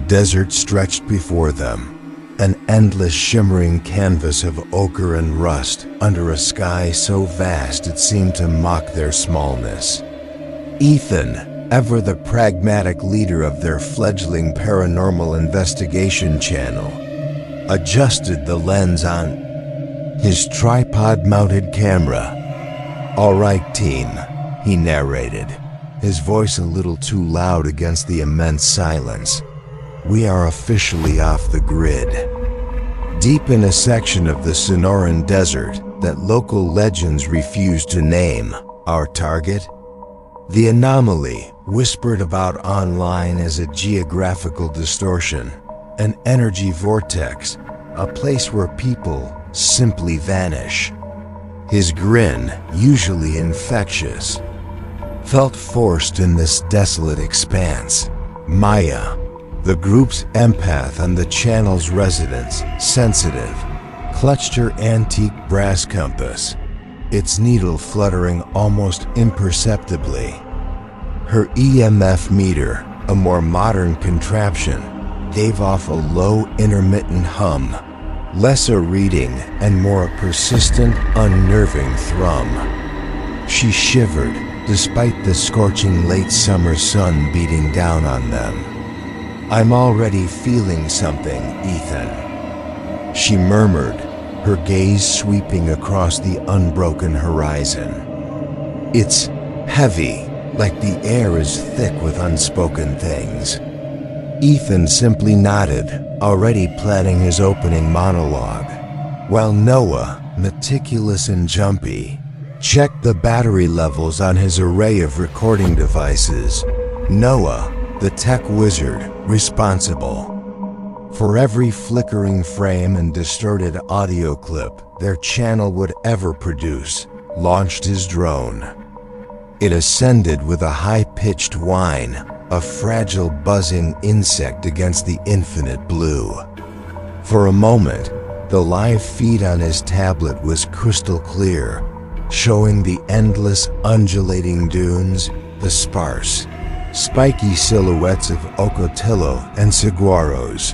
desert stretched before them, an endless shimmering canvas of ochre and rust under a sky so vast it seemed to mock their smallness. Ethan, ever the pragmatic leader of their fledgling paranormal investigation channel, adjusted the lens on his tripod-mounted camera. "All right, team," he narrated, his voice a little too loud against the immense silence. "We are officially off the grid." Deep in a section of the Sonoran desert that local legends refuse to name, our target? The anomaly, whispered about online as a geographical distortion, an energy vortex, a place where people simply vanish. His grin, usually infectious, felt forced in this desolate expanse. Maya, the group's empath and the channel's residents, sensitive, clutched her antique brass compass, its needle fluttering almost imperceptibly. Her EMF meter, a more modern contraption, gave off a low, intermittent hum, less a reading and more a persistent, unnerving thrum. She shivered, despite the scorching late summer sun beating down on them. "I'm already feeling something, Ethan," she murmured, her gaze sweeping across the unbroken horizon. "It's heavy, like the air is thick with unspoken things." Ethan simply nodded, already planning his opening monologue, while Noah, meticulous and jumpy, checked the battery levels on his array of recording devices. Noah, the tech wizard, responsible for every flickering frame and distorted audio clip their channel would ever produce, launched his drone. It ascended with a high-pitched whine, a fragile buzzing insect against the infinite blue. For a moment, the live feed on his tablet was crystal clear, showing the endless undulating dunes, the sparse, spiky silhouettes of Ocotillo and saguaros.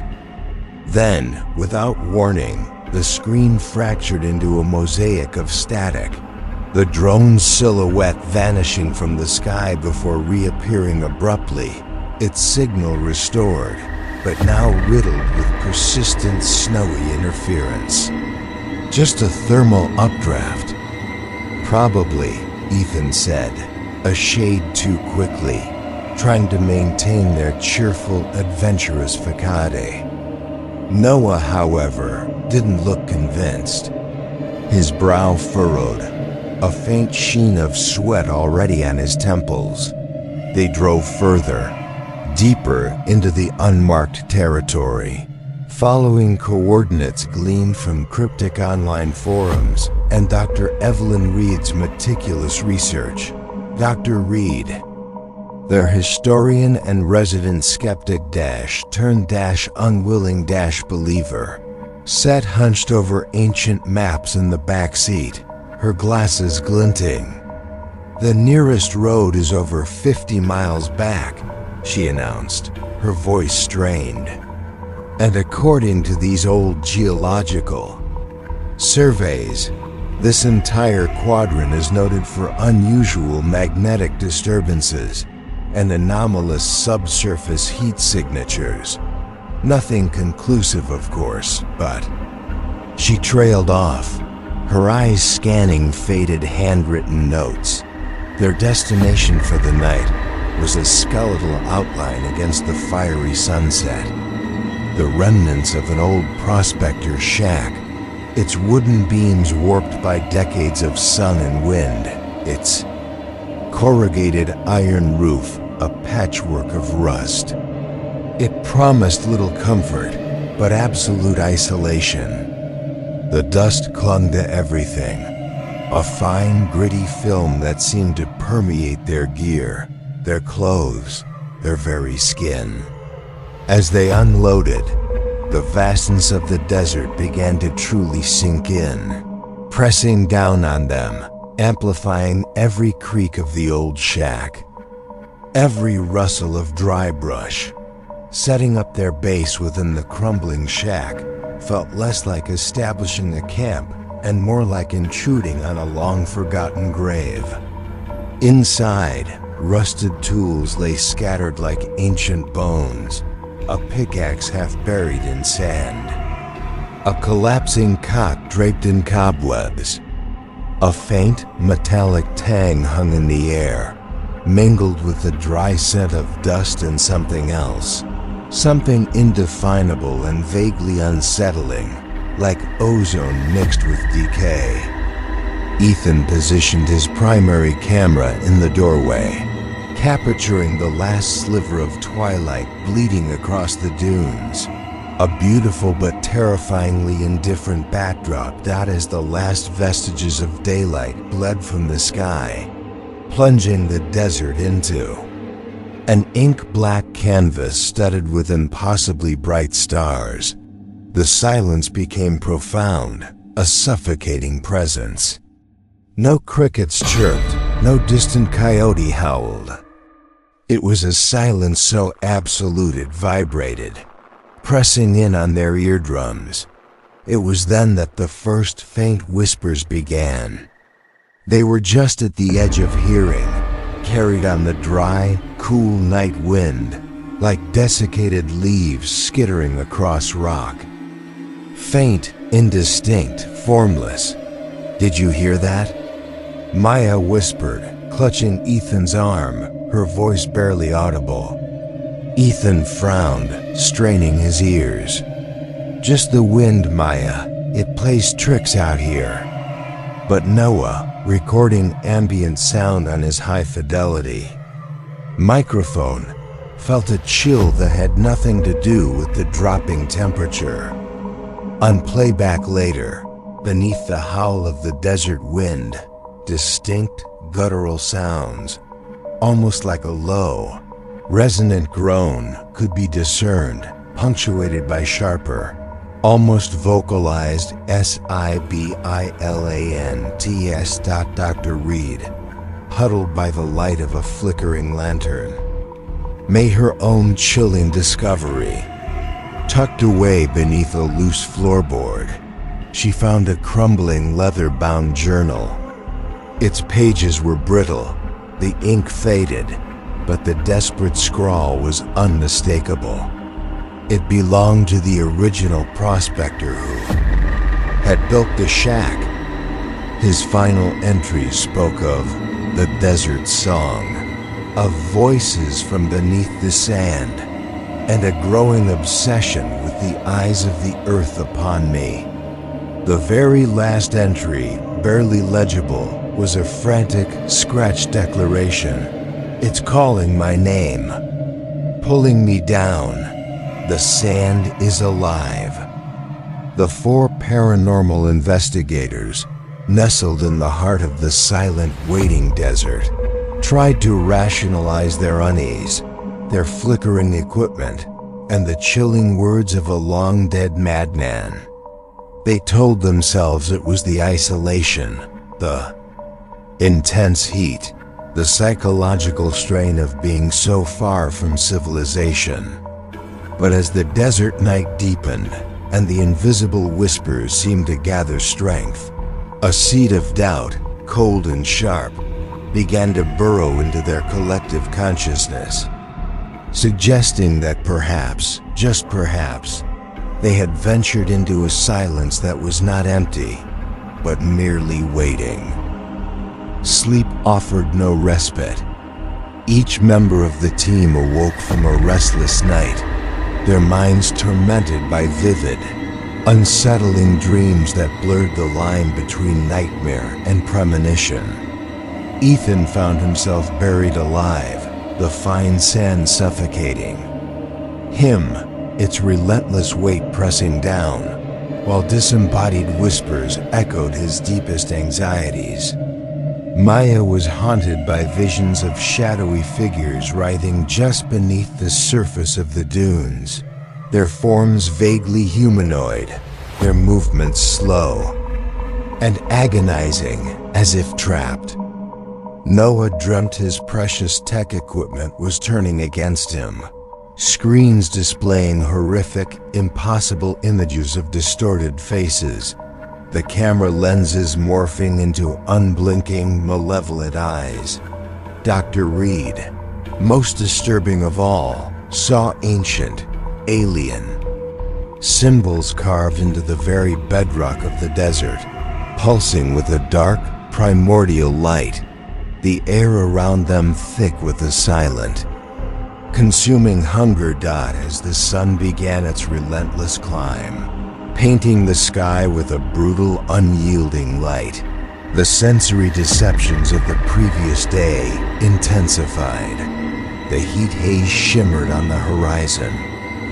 Then, without warning, the screen fractured into a mosaic of static, the drone's silhouette vanishing from the sky before reappearing abruptly, its signal restored, but now riddled with persistent snowy interference. "Just a thermal updraft." "Probably," Ethan said, a shade too quickly, trying to maintain their cheerful, adventurous facade. Noah, however, didn't look convinced. His brow furrowed, a faint sheen of sweat already on his temples. They drove further, deeper into the unmarked territory, following coordinates gleaned from cryptic online forums and Dr. Evelyn Reed's meticulous research. Dr. Reed, their historian and resident skeptic turned unwilling believer, sat hunched over ancient maps in the back seat, her glasses glinting. "The nearest road is over 50 miles back," she announced, her voice strained. "And according to these old geological surveys, this entire quadrant is noted for unusual magnetic disturbances and anomalous subsurface heat signatures. Nothing conclusive, of course, but..." She trailed off, her eyes scanning faded handwritten notes. Their destination for the night was a skeletal outline against the fiery sunset. The remnants of an old prospector's shack, its wooden beams warped by decades of sun and wind, its corrugated iron roof a patchwork of rust. It promised little comfort, but absolute isolation. The dust clung to everything, a fine, gritty film that seemed to permeate their gear, their clothes, their very skin. As they unloaded, the vastness of the desert began to truly sink in, pressing down on them, amplifying every creak of the old shack, every rustle of dry brush, Setting up their base within the crumbling shack felt less like establishing a camp and more like intruding on a long-forgotten grave. Inside, rusted tools lay scattered like ancient bones, a pickaxe half buried in sand, a collapsing cot draped in cobwebs. A faint, metallic tang hung in the air, mingled with the dry scent of dust and something else. Something indefinable and vaguely unsettling, like ozone mixed with decay. Ethan positioned his primary camera in the doorway, capturing the last sliver of twilight bleeding across the dunes. A beautiful but terrifyingly indifferent backdrop that as the last vestiges of daylight bled from the sky, plunging the desert into an ink-black canvas studded with impossibly bright stars. The silence became profound, a suffocating presence. No crickets chirped, no distant coyote howled. It was a silence so absolute it vibrated, pressing in on their eardrums. It was then that the first faint whispers began. They were just at the edge of hearing, carried on the dry, cool night wind, like desiccated leaves skittering across rock. Faint, indistinct, formless. "Did you hear that?" Maya whispered, clutching Ethan's arm, her voice barely audible. Ethan frowned, straining his ears. "Just the wind, Maya. It plays tricks out here." But Noah, recording ambient sound on his high-fidelity microphone, felt a chill that had nothing to do with the dropping temperature. On playback later, beneath the howl of the desert wind, distinct guttural sounds, almost like a low, resonant groan, could be discerned, punctuated by sharper, almost vocalized sibilants. Dr. Reed, huddled by the light of a flickering lantern, made her own chilling discovery. Tucked away beneath a loose floorboard, she found a crumbling leather-bound journal. Its pages were brittle, the ink faded, but the desperate scrawl was unmistakable. It belonged to the original prospector who had built the shack. His final entry spoke of the desert song, of voices from beneath the sand, and a growing obsession with the eyes of the earth upon me. The very last entry, barely legible, was a frantic, scratched declaration. "It's calling my name, pulling me down. The sand is alive." The four paranormal investigators, nestled in the heart of the silent, waiting desert, tried to rationalize their unease, their flickering equipment, and the chilling words of a long-dead madman. They told themselves it was the isolation, the intense heat, the psychological strain of being so far from civilization. But as the desert night deepened and the invisible whispers seemed to gather strength, a seed of doubt, cold and sharp, began to burrow into their collective consciousness, suggesting that perhaps, just perhaps, they had ventured into a silence that was not empty, but merely waiting. Sleep offered no respite. Each member of the team awoke from a restless night, their minds tormented by vivid, unsettling dreams that blurred the line between nightmare and premonition. Ethan found himself buried alive, the fine sand suffocating him, its relentless weight pressing down, while disembodied whispers echoed his deepest anxieties. Maya was haunted by visions of shadowy figures writhing just beneath the surface of the dunes, their forms vaguely humanoid, their movements slow and agonizing as if trapped. Noah dreamt his precious tech equipment was turning against him, screens displaying horrific, impossible images of distorted faces, the camera lenses morphing into unblinking, malevolent eyes. Dr. Reed, most disturbing of all, saw ancient, alien symbols carved into the very bedrock of the desert, pulsing with a dark, primordial light, the air around them thick with a silent, consuming hunger. As the sun began its relentless climb, painting the sky with a brutal, unyielding light, the sensory deceptions of the previous day intensified. The heat haze shimmered on the horizon,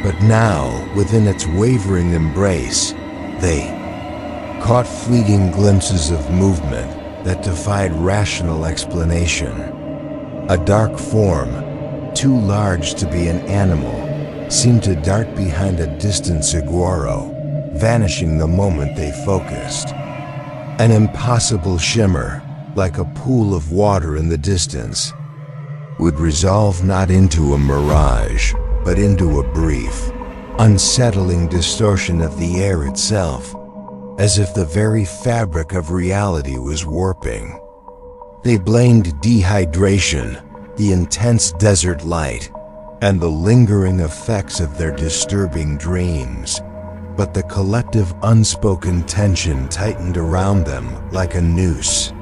but now, within its wavering embrace, they caught fleeting glimpses of movement that defied rational explanation. A dark form, too large to be an animal, seemed to dart behind a distant saguaro, vanishing the moment they focused. An impossible shimmer, like a pool of water in the distance, would resolve not into a mirage, but into a brief, unsettling distortion of the air itself, as if the very fabric of reality was warping. They blamed dehydration, the intense desert light, and the lingering effects of their disturbing dreams, but the collective unspoken tension tightened around them like a noose.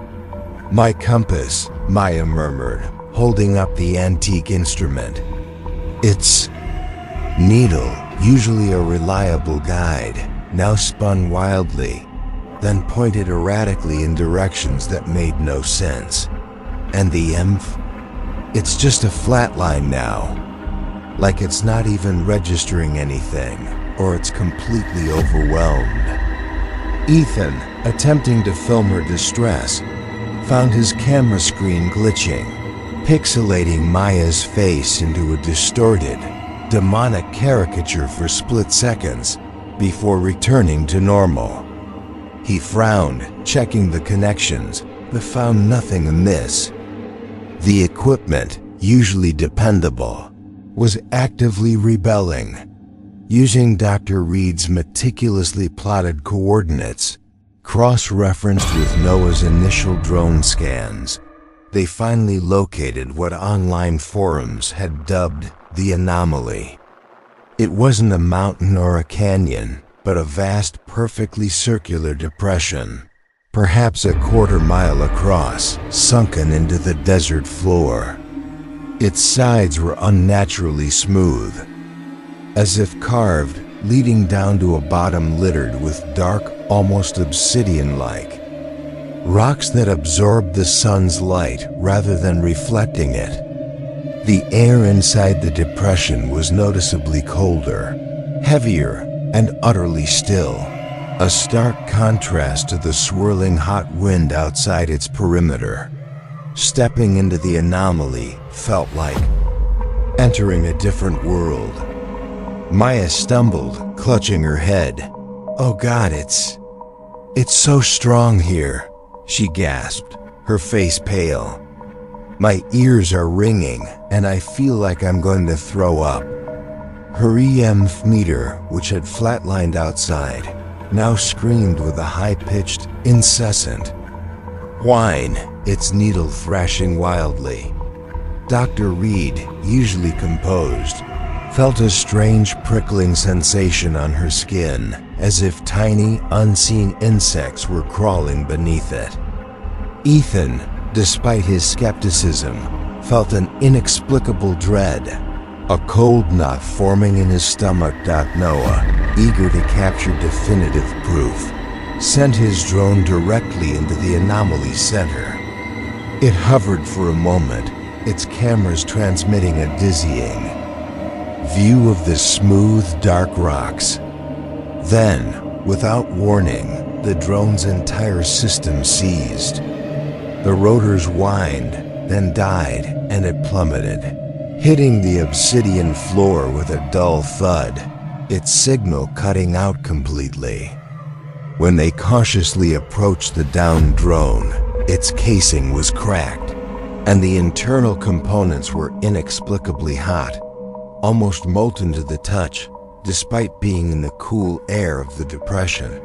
"My compass," Maya murmured, holding up the antique instrument. Its needle, usually a reliable guide, now spun wildly, then pointed erratically in directions that made no sense. And the EMF? It's just a flat line now, like it's not even registering anything, or it's completely overwhelmed. Ethan, attempting to film her distress, found his camera screen glitching, pixelating Maya's face into a distorted, demonic caricature for split seconds before returning to normal. He frowned, checking the connections, but found nothing amiss. The equipment, usually dependable, was actively rebelling. Using Dr. Reed's meticulously plotted coordinates, cross-referenced with Noah's initial drone scans, they finally located what online forums had dubbed the anomaly. It wasn't a mountain or a canyon, but a vast, perfectly circular depression, perhaps a quarter-mile across, sunken into the desert floor. Its sides were unnaturally smooth, as if carved, leading down to a bottom littered with dark, almost obsidian-like rocks that absorbed the sun's light rather than reflecting it. The air inside the depression was noticeably colder, heavier, and utterly still, a stark contrast to the swirling hot wind outside its perimeter. Stepping into the anomaly felt like entering a different world. Maya stumbled, clutching her head. "Oh God, it's so strong here," she gasped, her face pale. "My ears are ringing, and I feel like I'm going to throw up." Her EMF meter, which had flatlined outside, now screamed with a high-pitched, incessant whine, its needle thrashing wildly. Dr. Reed, usually composed, felt a strange prickling sensation on her skin, as if tiny, unseen insects were crawling beneath it. Ethan, despite his skepticism, felt an inexplicable dread, a cold knot forming in his stomach. Noah, eager to capture definitive proof, sent his drone directly into the anomaly's center. It hovered for a moment, its cameras transmitting a dizzying view of the smooth, dark rocks. Then, without warning, the drone's entire system seized. The rotors whined, then died, and it plummeted, hitting the obsidian floor with a dull thud, its signal cutting out completely. When they cautiously approached the downed drone, its casing was cracked, and the internal components were inexplicably hot, almost molten to the touch, despite being in the cool air of the depression.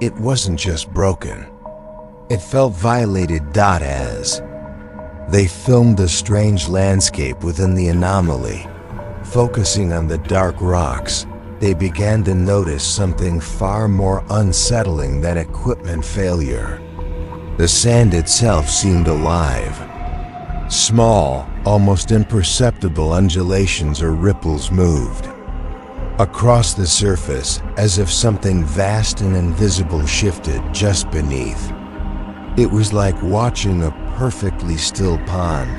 It wasn't just broken. It felt violated. As they filmed a strange landscape within the anomaly, focusing on the dark rocks, they began to notice something far more unsettling than equipment failure. The sand itself seemed alive. Small, almost imperceptible undulations or ripples moved across the surface, as if something vast and invisible shifted just beneath. It was like watching a perfectly still pond,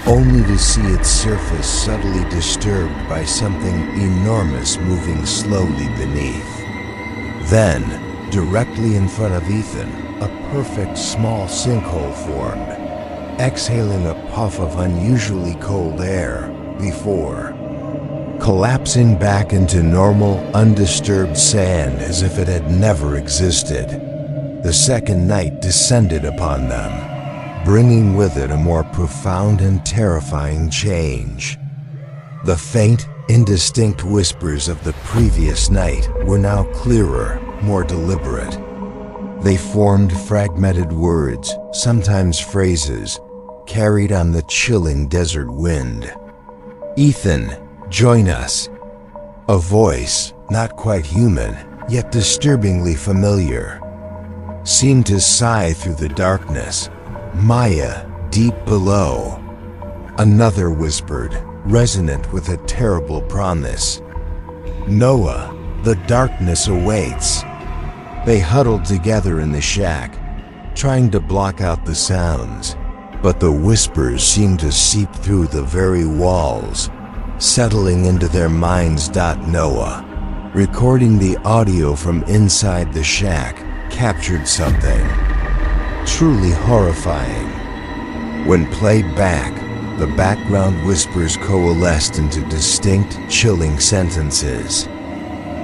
only to see its surface subtly disturbed by something enormous moving slowly beneath. Then, directly in front of Ethan, a perfect small sinkhole formed, exhaling a puff of unusually cold air before collapsing back into normal, undisturbed sand as if it had never existed. The second night descended upon them, bringing with it a more profound and terrifying change. The faint, indistinct whispers of the previous night were now clearer, more deliberate. They formed fragmented words, sometimes phrases, carried on the chilling desert wind. "Ethan, join us." A voice, not quite human, yet disturbingly familiar, seemed to sigh through the darkness. "Maya, deep below." Another whispered, resonant with a terrible promise. "Noah, the darkness awaits." They huddled together in the shack, trying to block out the sounds, but the whispers seemed to seep through the very walls, settling into their minds. Noah, recording the audio from inside the shack, captured something truly horrifying. When played back, the background whispers coalesced into distinct, chilling sentences.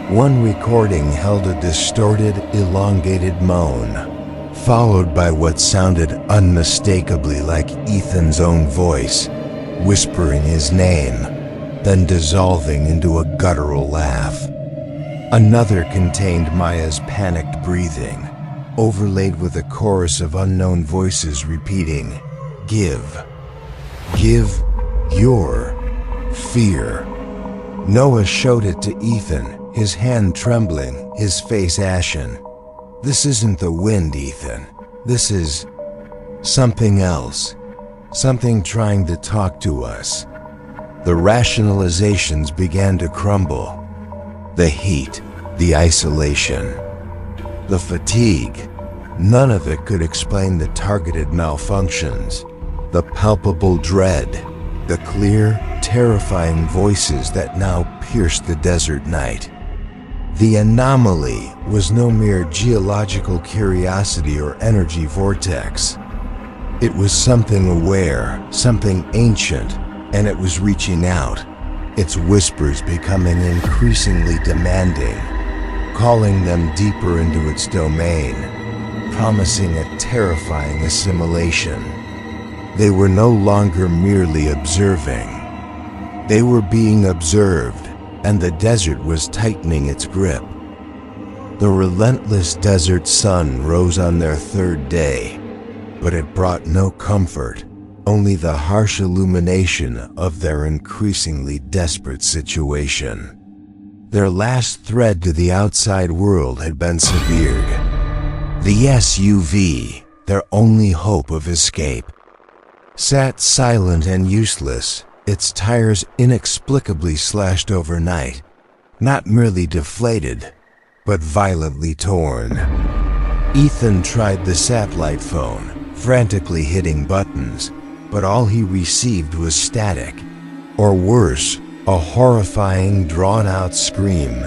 One recording held a distorted, elongated moan, followed by what sounded unmistakably like Ethan's own voice, whispering his name, then dissolving into a guttural laugh. Another contained Maya's panicked breathing, overlaid with a chorus of unknown voices repeating, "Give. Give your fear." Noah showed it to Ethan, his hand trembling, his face ashen. "This isn't the wind, Ethan. This is something else. Something trying to talk to us." The rationalizations began to crumble. The heat, the isolation, the fatigue, none of it could explain the targeted malfunctions, the palpable dread, the clear, terrifying voices that now pierced the desert night. The anomaly was no mere geological curiosity or energy vortex. It was something aware, something ancient, and it was reaching out, its whispers becoming increasingly demanding, calling them deeper into its domain, promising a terrifying assimilation. They were no longer merely observing. They were being observed, and the desert was tightening its grip. The relentless desert sun rose on their third day, but it brought no comfort, only the harsh illumination of their increasingly desperate situation. Their last thread to the outside world had been severed. The SUV, their only hope of escape, sat silent and useless, its tires inexplicably slashed overnight, not merely deflated, but violently torn. Ethan tried the satellite phone, frantically hitting buttons, but all he received was static, or worse, a horrifying, drawn-out scream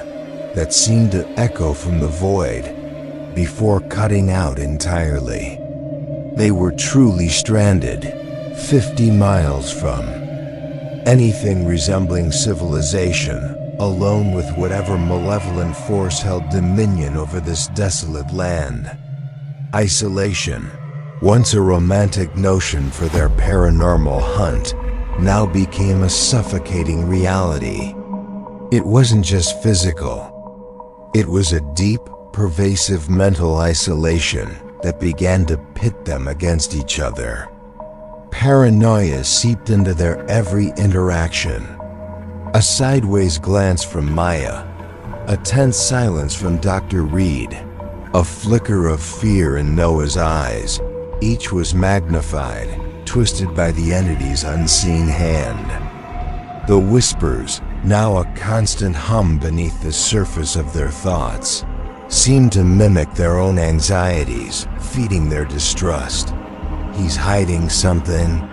that seemed to echo from the void before cutting out entirely. They were truly stranded, 50 miles from anything resembling civilization, alone with whatever malevolent force held dominion over this desolate land. Isolation, once a romantic notion for their paranormal hunt, now became a suffocating reality. It wasn't just physical. It was a deep, pervasive mental isolation that began to pit them against each other. Paranoia seeped into their every interaction. A sideways glance from Maya, a tense silence from Dr. Reed, a flicker of fear in Noah's eyes. Each was magnified, twisted by the entity's unseen hand. The whispers, now a constant hum beneath the surface of their thoughts, seemed to mimic their own anxieties, feeding their distrust. He's hiding something, ...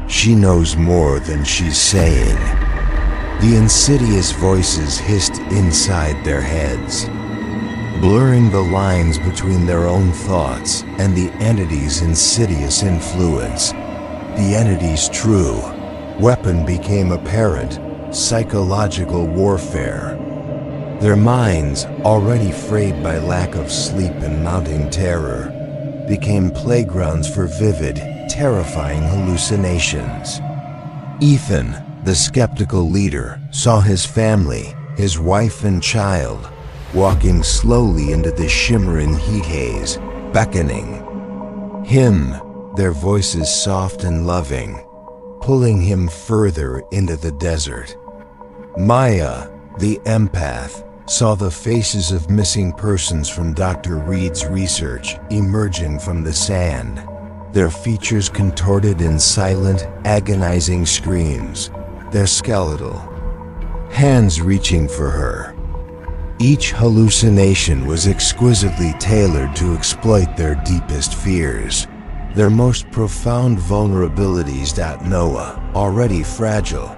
She knows more than she's saying. The insidious voices hissed inside their heads, blurring the lines between their own thoughts and the entity's insidious influence. The entity's true weapon became apparent: psychological warfare. Their minds, already frayed by lack of sleep and mounting terror, became playgrounds for vivid, terrifying hallucinations. Ethan, the skeptical leader, saw his family, his wife and child, walking slowly into the shimmering heat haze, beckoning him, their voices soft and loving, pulling him further into the desert. Maya, the empath, saw the faces of missing persons from Dr. Reed's research emerging from the sand, their features contorted in silent, agonizing screams, their skeletal hands reaching for her. Each hallucination was exquisitely tailored to exploit their deepest fears, their most profound vulnerabilities. Noah, already fragile,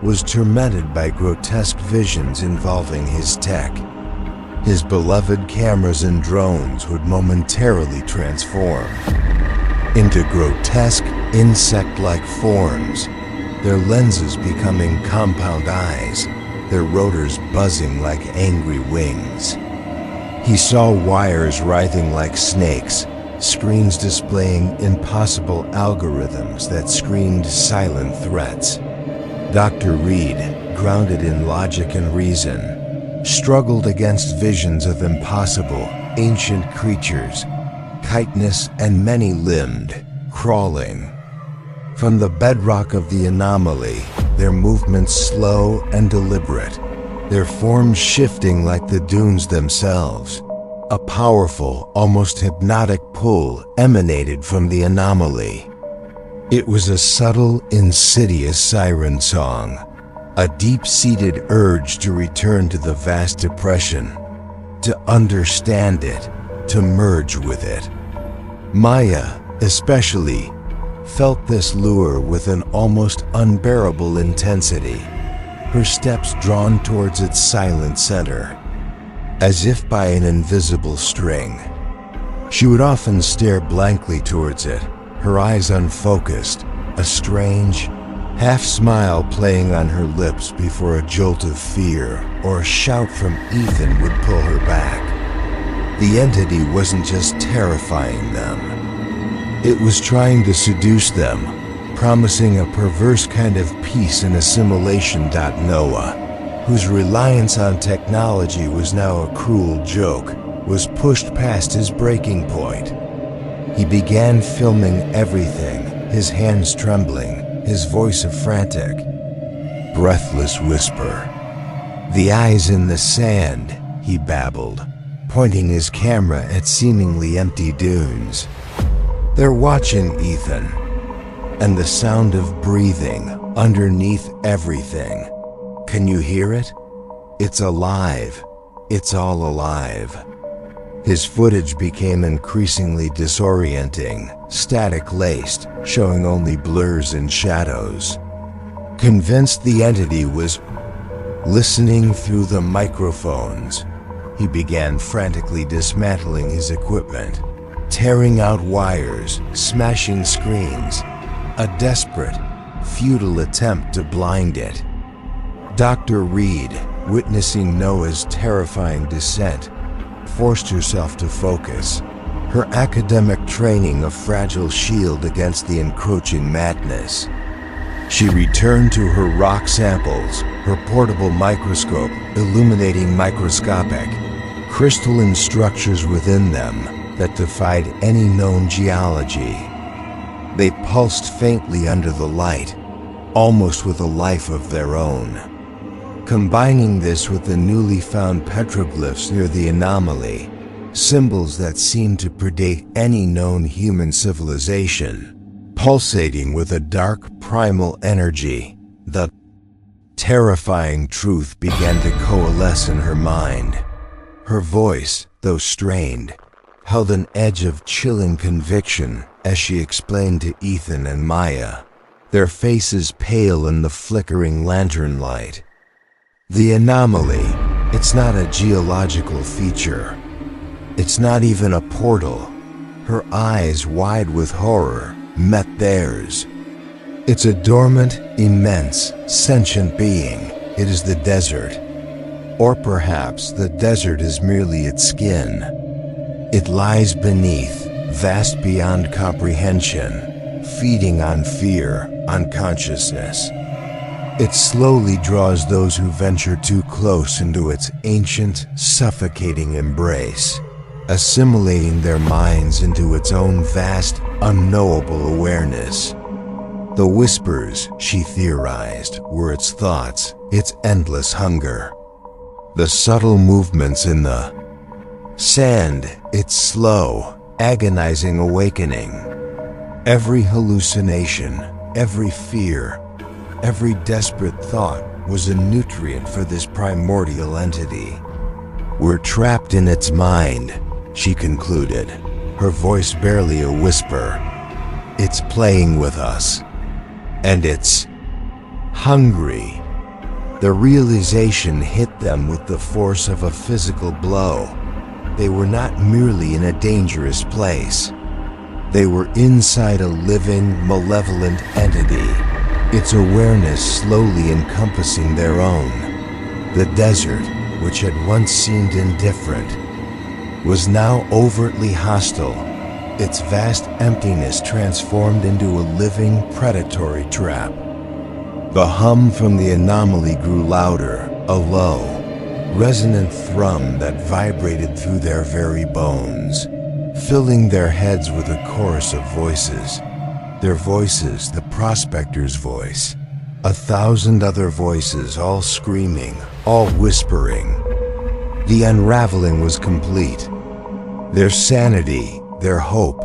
was tormented by grotesque visions involving his tech. His beloved cameras and drones would momentarily transform into grotesque, insect-like forms, their lenses becoming compound eyes, their rotors buzzing like angry wings. He saw wires writhing like snakes, screens displaying impossible algorithms that screamed silent threats. Dr. Reed, grounded in logic and reason, struggled against visions of impossible, ancient creatures, chitinous and many-limbed, crawling from the bedrock of the anomaly, their movements slow and deliberate, their forms shifting like the dunes themselves. A powerful, almost hypnotic pull emanated from the anomaly. It was a subtle, insidious siren song, a deep-seated urge to return to the vast depression, to understand it, to merge with it. Maya, especially, felt this lure with an almost unbearable intensity, her steps drawn towards its silent center, as if by an invisible string. She would often stare blankly towards it, her eyes unfocused, a strange, half-smile playing on her lips before a jolt of fear or a shout from Ethan would pull her back. The entity wasn't just terrifying them. It was trying to seduce them, promising a perverse kind of peace and assimilation. Noah, whose reliance on technology was now a cruel joke, was pushed past his breaking point. He began filming everything, his hands trembling, his voice a frantic, breathless whisper. "The eyes in the sand," he babbled, pointing his camera at seemingly empty dunes. "They're watching, Ethan. And the sound of breathing underneath everything. Can you hear it? It's alive. It's all alive." His footage became increasingly disorienting, static-laced, showing only blurs and shadows. Convinced the entity was listening through the microphones, he began frantically dismantling his equipment, tearing out wires, smashing screens, a desperate, futile attempt to blind it. Dr. Reed, witnessing Noah's terrifying descent, forced herself to focus, her academic training a fragile shield against the encroaching madness. She returned to her rock samples, her portable microscope illuminating microscopic, crystalline structures within them that defied any known geology. They pulsed faintly under the light, almost with a life of their own. Combining this with the newly found petroglyphs near the anomaly, symbols that seemed to predate any known human civilization, pulsating with a dark primal energy, the terrifying truth began to coalesce in her mind. Her voice, though strained, held an edge of chilling conviction as she explained to Ethan and Maya, their faces pale in the flickering lantern light. The anomaly, it's not a geological feature. It's not even a portal. Her eyes, wide with horror, met theirs. It's a dormant, immense, sentient being. It is the desert. Or perhaps the desert is merely its skin. It lies beneath, vast beyond comprehension, feeding on fear, on consciousness. It slowly draws those who venture too close into its ancient, suffocating embrace, assimilating their minds into its own vast, unknowable awareness. The whispers, she theorized, were its thoughts, its endless hunger. The subtle movements in the sand, its slow, agonizing awakening. Every hallucination, every fear, every desperate thought was a nutrient for this primordial entity. We're trapped in its mind, she concluded, her voice barely a whisper. It's playing with us. And it's hungry. The realization hit them with the force of a physical blow. They were not merely in a dangerous place. They were inside a living, malevolent entity, its awareness slowly encompassing their own. The desert, which had once seemed indifferent, was now overtly hostile, its vast emptiness transformed into a living, predatory trap. The hum from the anomaly grew louder, a low, resonant thrum that vibrated through their very bones, filling their heads with a chorus of voices. Their voices, the prospector's voice, 1,000 other voices, all screaming, all whispering. The unraveling was complete. Their sanity, their hope,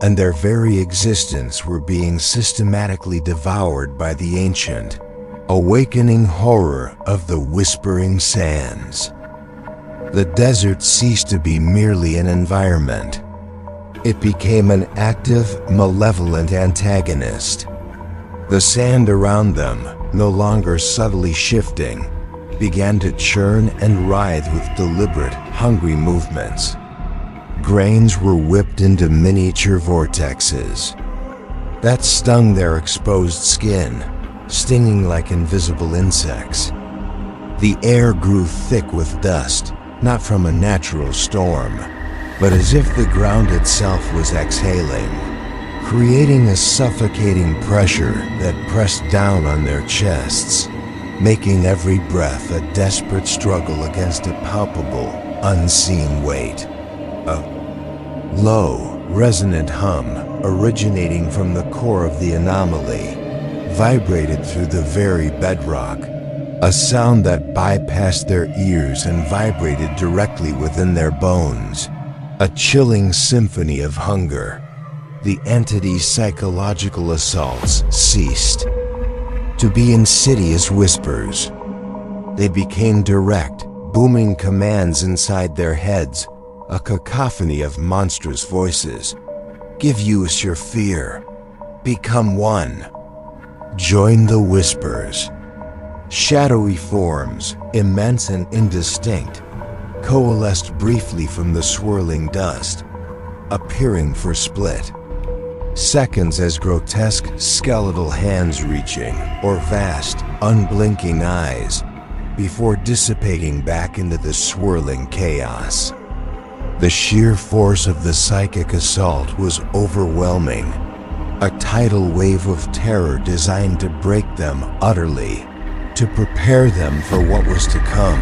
and their very existence were being systematically devoured by the ancient, awakening horror of the whispering sands. The desert ceased to be merely an environment. It became an active, malevolent antagonist. The sand around them, no longer subtly shifting, began to churn and writhe with deliberate, hungry movements. Grains were whipped into miniature vortexes that stung their exposed skin, stinging like invisible insects. The air grew thick with dust, not from a natural storm, but as if the ground itself was exhaling, creating a suffocating pressure that pressed down on their chests, making every breath a desperate struggle against a palpable, unseen weight. A low, resonant hum, originating from the core of the anomaly, vibrated through the very bedrock, a sound that bypassed their ears and vibrated directly within their bones, a chilling symphony of hunger. The entity's psychological assaults ceased to be insidious whispers. They became direct, booming commands inside their heads, a cacophony of monstrous voices. Give us your fear. Become one. Join the whispers. Shadowy forms, immense and indistinct, coalesced briefly from the swirling dust, appearing for split seconds as grotesque skeletal hands reaching, or vast, unblinking eyes, before dissipating back into the swirling chaos. The sheer force of the psychic assault was overwhelming, a tidal wave of terror designed to break them utterly, to prepare them for what was to come.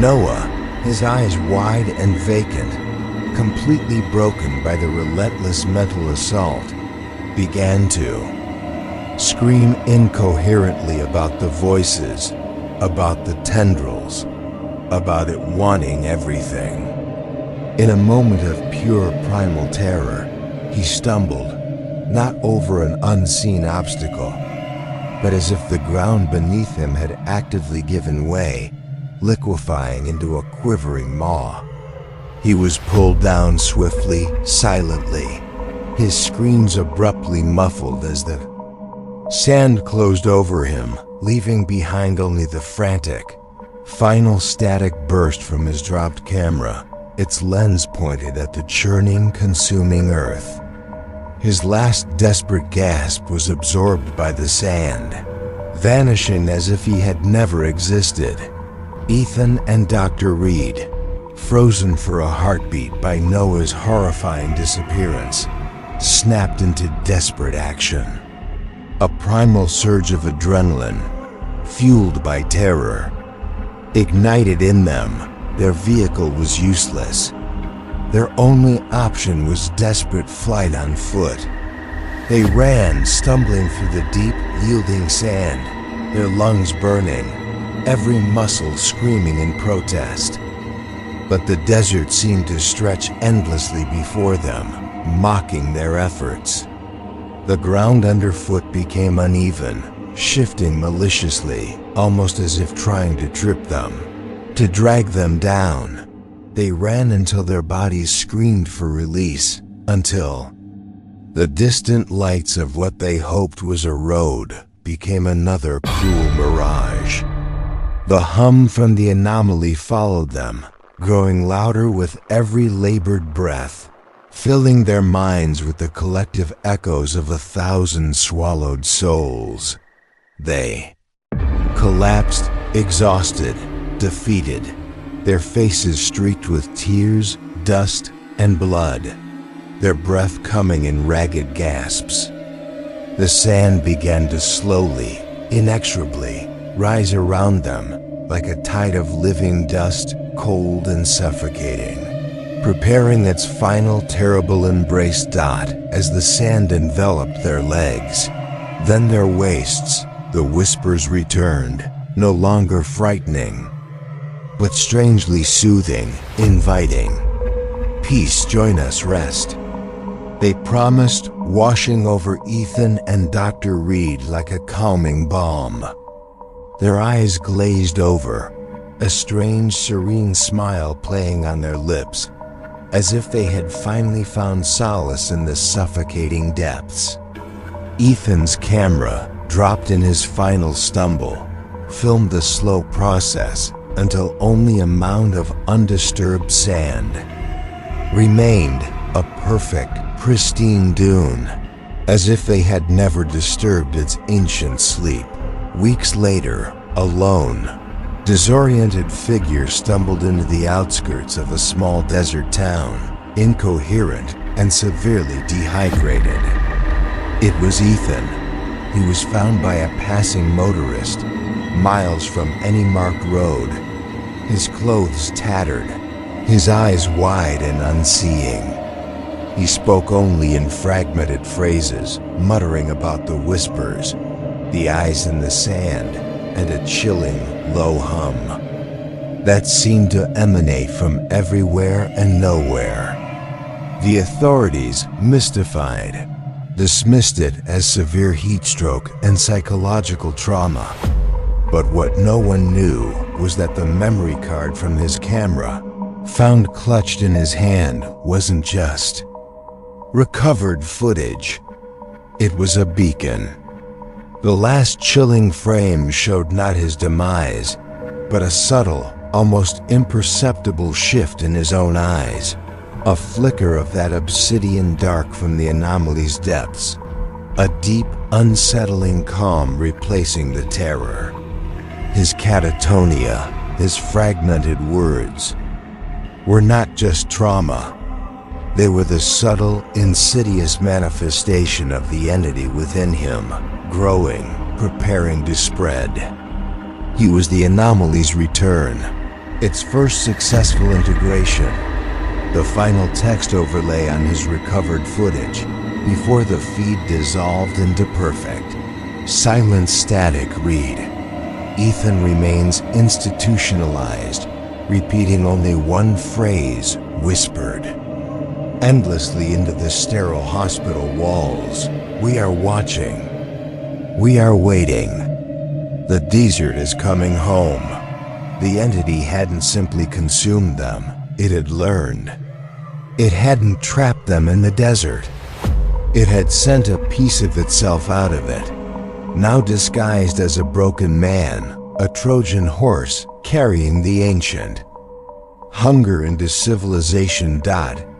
Noah, his eyes wide and vacant, completely broken by the relentless mental assault, began to scream incoherently about the voices, about the tendrils, about it wanting everything. In a moment of pure primal terror, he stumbled, not over an unseen obstacle, but as if the ground beneath him had actively given way, liquefying into a quivering maw. He was pulled down swiftly, silently, his screams abruptly muffled as the sand closed over him, leaving behind only the frantic, final static burst from his dropped camera, its lens pointed at the churning, consuming earth. His last desperate gasp was absorbed by the sand, vanishing as if he had never existed. Ethan and Dr. Reed, frozen for a heartbeat by Noah's horrifying disappearance, snapped into desperate action. A primal surge of adrenaline, fueled by terror, ignited in them. Their vehicle was useless. Their only option was desperate flight on foot. They ran, stumbling through the deep, yielding sand, their lungs burning, every muscle screaming in protest. But the desert seemed to stretch endlessly before them, mocking their efforts. The ground underfoot became uneven, shifting maliciously, almost as if trying to trip them, to drag them down. They ran until their bodies screamed for release, until the distant lights of what they hoped was a road became another cruel mirage. The hum from the anomaly followed them, growing louder with every labored breath, filling their minds with the collective echoes of 1,000 swallowed souls. They collapsed, exhausted, defeated, their faces streaked with tears, dust, and blood, their breath coming in ragged gasps. The sand began to slowly, inexorably, rise around them like a tide of living dust, cold and suffocating, preparing its final terrible embrace. As the sand enveloped their legs, then their waists, the whispers returned, no longer frightening, but strangely soothing, inviting. Peace, join us, rest. They promised, washing over Ethan and Dr. Reed like a calming balm. Their eyes glazed over, a strange, serene smile playing on their lips, as if they had finally found solace in the suffocating depths. Ethan's camera, dropped in his final stumble, filmed the slow process until only a mound of undisturbed sand remained, a perfect, pristine dune, as if they had never disturbed its ancient sleep. Weeks later, a lone, disoriented figure stumbled into the outskirts of a small desert town, incoherent and severely dehydrated. It was Ethan. He was found by a passing motorist, miles from any marked road, his clothes tattered, his eyes wide and unseeing. He spoke only in fragmented phrases, muttering about the whispers, the eyes in the sand, and a chilling, low hum that seemed to emanate from everywhere and nowhere. The authorities, mystified, dismissed it as severe heat stroke and psychological trauma. But what no one knew was that the memory card from his camera, found clutched in his hand, wasn't just recovered footage. It was a beacon. The last chilling frame showed not his demise, but a subtle, almost imperceptible shift in his own eyes, a flicker of that obsidian dark from the anomaly's depths, a deep, unsettling calm replacing the terror. His catatonia, his fragmented words, were not just trauma. They were the subtle, insidious manifestation of the entity within him, growing, preparing to spread. He was the anomaly's return, its first successful integration, the final text overlay on his recovered footage, before the feed dissolved into perfect, silent static read. Ethan remains institutionalized, repeating only one phrase, whispered, endlessly into the sterile hospital walls. We are watching. We are waiting. The desert is coming home. The entity hadn't simply consumed them, it had learned. It hadn't trapped them in the desert. It had sent a piece of itself out of it, now disguised as a broken man, a Trojan horse carrying the ancient. Hunger into civilization.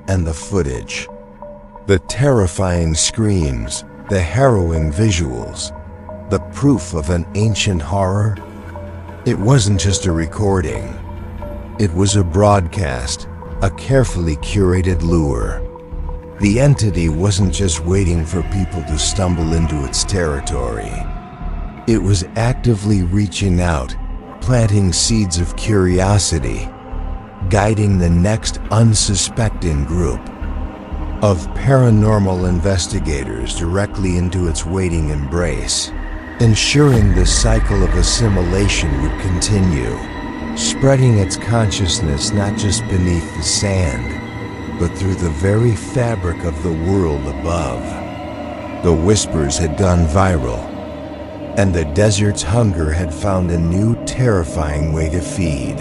And the footage. The terrifying screams, the harrowing visuals, the proof of an ancient horror. It wasn't just a recording. It was a broadcast, a carefully curated lure. The entity wasn't just waiting for people to stumble into its territory. It was actively reaching out, planting seeds of curiosity, guiding the next unsuspecting group of paranormal investigators directly into its waiting embrace, ensuring the cycle of assimilation would continue, spreading its consciousness not just beneath the sand, but through the very fabric of the world above. The whispers had gone viral, and the desert's hunger had found a new terrifying way to feed.